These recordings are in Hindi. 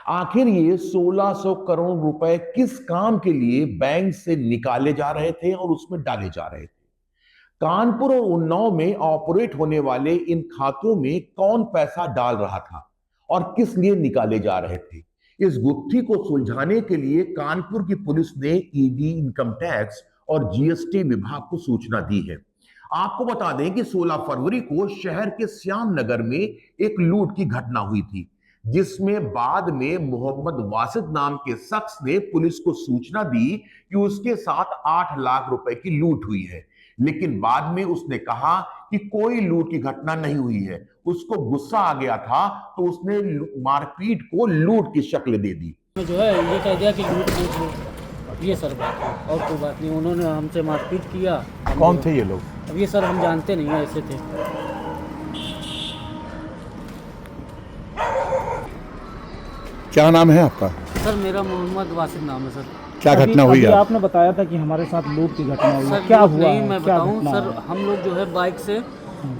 आखिर ये 1600 करोड़ रुपए किस काम के लिए बैंक से निकाले जा रहे थे और उसमें डाले जा रहे थे? कानपुर और उन्नाव में ऑपरेट होने वाले इन खातों में कौन पैसा डाल रहा था और किस लिए निकाले जा रहे थे? इस गुत्थी को सुलझाने के लिए कानपुर की पुलिस ने ईडी, इनकम टैक्स और जीएसटी विभाग को सूचना दी है। आपको बता दें कि 16 फरवरी को शहर के श्याम नगर में एक लूट की घटना हुई थी, जिसमें बाद में मोहम्मद वासिद नाम के शख्स ने पुलिस को सूचना दी कि उसके साथ 8 लाख रुपए की लूट हुई है। लेकिन बाद में उसने कहा कि कोई लूट की घटना नहीं हुई है। उसको गुस्सा आ गया था तो उसने मारपीट को लूट की शक्ल दे दी। जो है ये कह दिया कि लूट लूट लूट, ये सर बात है और कोई बात नहीं। उन्होंने हमसे मारपीट किया। कौन थे ये लोग? अब ये सर हम जानते नहीं हैं, ऐसे थे। क्या नाम है आपका? सर मेरा मोहम्मद वासिद नाम है सर। क्या घटना हुई है? आपने बताया था कि हमारे साथ लूट की घटना हुई, सर क्या लूट हुआ नहीं, है? मैं क्या बताऊं घटना सर, है? हम लोग जो है बाइक से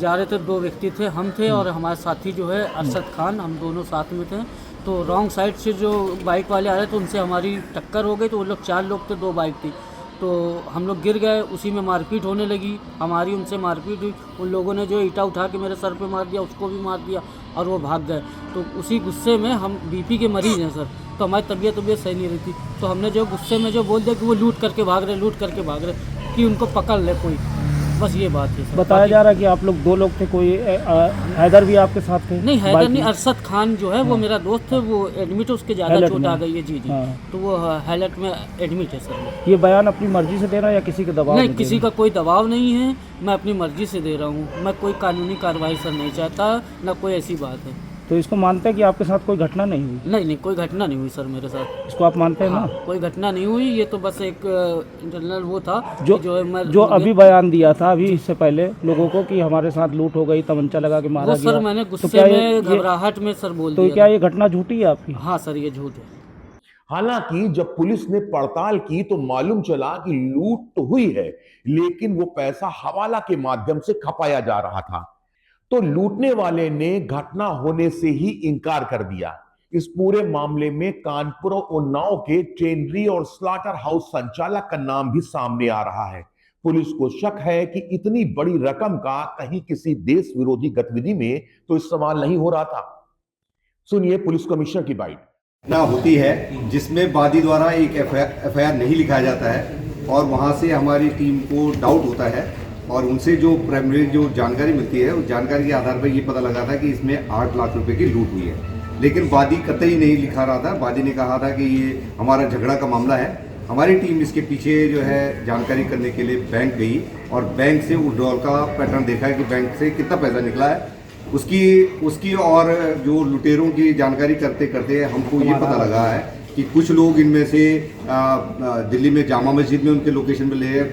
जा रहे थे। 2 व्यक्ति थे, हम थे और हमारे साथी जो है अरशद खान, हम दोनों साथ में थे। तो रॉन्ग साइड से जो बाइक वाले आ रहे थे उनसे हमारी टक्कर हो गई। तो वो लोग 4 लोग थे, 2 बाइक थी। तो हम लोग गिर गए, उसी में मारपीट होने लगी। हमारी उनसे मारपीट हुई। उन लोगों ने जो ईंटा उठा के मेरे सर पे मार दिया, उसको भी मार दिया और वो भाग गए। तो उसी गुस्से में, हम बीपी के मरीज़ हैं सर, तो हमारी तबीयत सही नहीं रहती। तो हमने जो गुस्से में जो बोल दिया कि वो लूट करके भाग रहे कि उनको पकड़ ले कोई, बस ये बात है सर। बताया जा रहा है कि आप लोग 2 लोग थे, कोई हैदर भी आपके साथ थे? नहीं, हैदर नहीं, अरशद खान जो है वो मेरा दोस्त है, वो एडमिट है, उसके ज़्यादा चोट आ गई है। जी। तो वो हाईलाइट में एडमिट है सर। ये बयान अपनी मर्जी से दे रहा है या किसी के दबाव नहीं, में किसी का कोई दबाव नहीं है, मैं अपनी मर्जी से दे रहा हूँ। मैं कोई कानूनी कार्रवाई सर नहीं चाहता, ना कोई ऐसी बात है। तो इसको मानते हैं कि आपके साथ कोई घटना नहीं हुई? नहीं, कोई घटना नहीं हुई सर मेरे साथ। इसको आप मानते हैं ना? कोई घटना नहीं हुई। ये तो बस एक इंटरनल वो था जो अभी बयान दिया था अभी इससे पहले लोगों को कि हमारे साथ लूट हो गई, तमंचा लगा के मारा गया। सर मैंने गुस्से में, घबराहट में सर बोल दिया। तो क्या ये घटना झूठी है आपकी? हाँ सर, ये झूठ है। हालांकि जब पुलिस ने पड़ताल की तो मालूम चला कि लूट तो हुई है, लेकिन वो पैसा हवाला के माध्यम से खपाया जा रहा था। तो लूटने वाले ने घटना होने से ही इनकार कर दिया। इस पूरे मामले में कानपुर और उन्नाव के ट्रेनरी और स्लॉटर हाउस संचालक का नाम भी सामने आ रहा है। पुलिस को शक है कि इतनी बड़ी रकम का कहीं किसी देश विरोधी गतिविधि में तो इस्तेमाल नहीं हो रहा था। सुनिए पुलिस कमिश्नर की बाइट। घटना होती है जिसमें वादी द्वारा एक एफआईआर नहीं लिखाया जाता है और वहां से हमारी टीम को डाउट होता है और उनसे जो प्राइमरी जो जानकारी मिलती है उस जानकारी के आधार पर ये पता लगा था कि इसमें 8 लाख रुपए की लूट हुई है। लेकिन वादी कतई नहीं लिखा रहा था। वादी ने कहा था कि ये हमारा झगड़ा का मामला है। हमारी टीम इसके पीछे जो है जानकारी करने के लिए बैंक गई और बैंक से विड्रॉल का पैटर्न देखा है कि बैंक से कितना पैसा निकला है। उसकी और जो लुटेरों की जानकारी करते करते हमको ये पता लगा है कि कुछ लोग इनमें से दिल्ली में जामा मस्जिद में उनके लोकेशन पे ले हैं,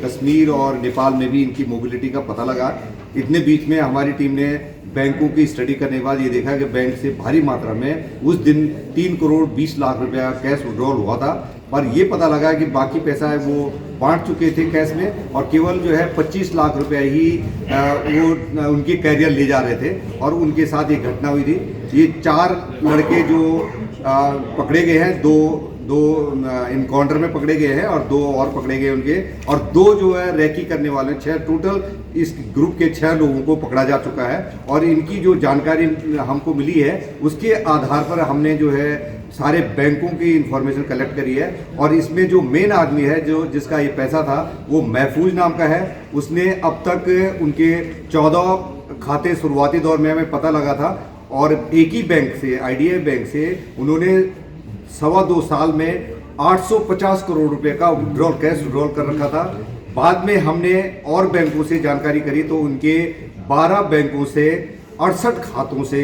कश्मीर और नेपाल में भी इनकी मोबिलिटी का पता लगा। इतने बीच में हमारी टीम ने बैंकों की स्टडी करने के बाद ये देखा कि बैंक से भारी मात्रा में उस दिन 3 करोड़ 20 लाख रुपया कैश विड्रॉल हुआ था और ये पता लगा कि बाकी पैसा है वो बांट चुके थे कैश में और केवल जो है 25 लाख रुपया ही वो उनके कैरियर ले जा रहे थे और उनके साथ ये घटना हुई थी। ये 4 लड़के जो पकड़े गए हैं, दो इनकाउंटर में पकड़े गए हैं और 2 और पकड़े गए उनके, और 2 जो है रैकी करने वाले 6 टोटल इस ग्रुप के 6 लोगों को पकड़ा जा चुका है। और इनकी जो जानकारी हमको मिली है उसके आधार पर हमने जो है सारे बैंकों की इंफॉर्मेशन कलेक्ट करी है और इसमें जो मेन आदमी है जो जिसका ये पैसा था वो महफूज नाम का है। उसने अब तक उनके 14 खाते शुरुआती दौर में हमें पता लगा था और एक ही बैंक से, आईडीआई बैंक से उन्होंने 2.25 साल में 850 करोड़ रुपए का विड्रॉल, कैश विड्रॉल कर रखा था। बाद में हमने और बैंकों से जानकारी करी तो उनके 12 बैंकों से 68 खातों से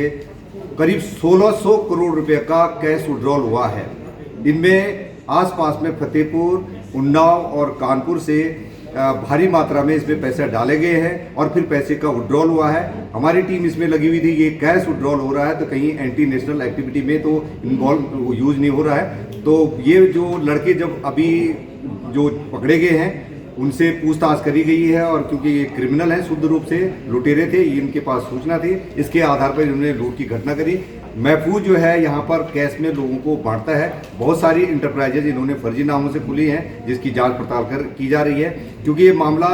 करीब 1600 करोड़ रुपए का कैश विड्रॉल हुआ है। इनमें आसपास में फतेहपुर, उन्नाव और कानपुर से भारी मात्रा में इसमें पैसे डाले गए हैं और फिर पैसे का विड्रॉल हुआ है। हमारी टीम इसमें लगी हुई थी। ये कैश विड्रॉल हो रहा है तो कहीं एंटी नेशनल एक्टिविटी में तो इन्वॉल्व यूज नहीं हो रहा है। तो ये जो लड़के जब अभी जो पकड़े गए हैं उनसे पूछताछ करी गई है और क्योंकि ये क्रिमिनल हैं, शुद्ध रूप से लुटेरे थे, इनके पास सूचना थी, इसके आधार पर इन्होंने लूट की घटना करी। महफूज जो है यहाँ पर कैश में लोगों को बांटता है। बहुत सारी इंटरप्राइजेज इन्होंने फर्जी नामों से खुली हैं, जिसकी जांच पड़ताल की जा रही है, क्योंकि ये मामला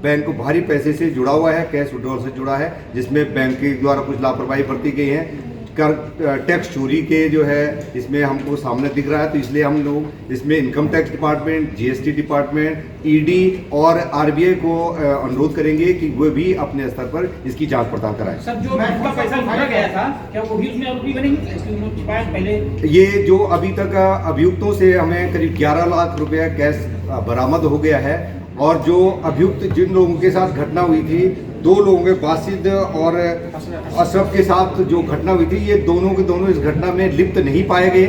बैंक को भारी पैसे से जुड़ा हुआ है, कैश विड्रॉल से जुड़ा है, जिसमें बैंक के द्वारा कुछ लापरवाही बरती गई है। टैक्स चोरी के जो है इसमें हमको सामने दिख रहा है, तो इसलिए हम लोग इसमें income tax department, GST department, ED और आरबीआई को अनुरोध करेंगे कि वो भी अपने स्तर पर इसकी जांच पड़ताल कराएं। सर, जो बैंक का पैसा लुटाया गया था, क्या वो भी उसमें आरोपी बनेंगे? इसलिए उन्होंने छिपाया पहले। ये जो अभी तक अभियुक्तों से हमें करीब 11 लाख रुपया कैश बरामद हो गया है, और जो अभियुक्त जिन लोगों के साथ घटना हुई थी, 2 लोगों के बासिद और अशरफ के साथ जो घटना हुई थी, ये दोनों के दोनों इस घटना में लिप्त नहीं पाए गए,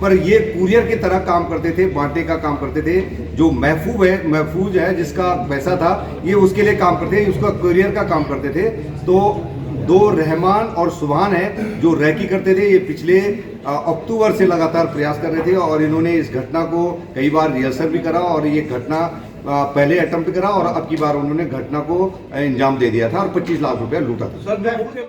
पर ये कुरियर की तरह काम करते थे, बांटने का काम करते थे। जो महफूज है जिसका पैसा था, ये उसके लिए काम करते थे, उसका कुरियर का काम करते थे। तो 2 रहमान और सुभान है जो रैकी करते थे, ये पिछले अक्टूबर से लगातार प्रयास कर रहे थे, और इन्होंने इस घटना को कई बार रिहर्सल भी करा, और ये घटना पहले अटेम्प्ट करा, और अब की बार उन्होंने घटना को अंजाम दे दिया था और 25 लाख रुपया लूटा था।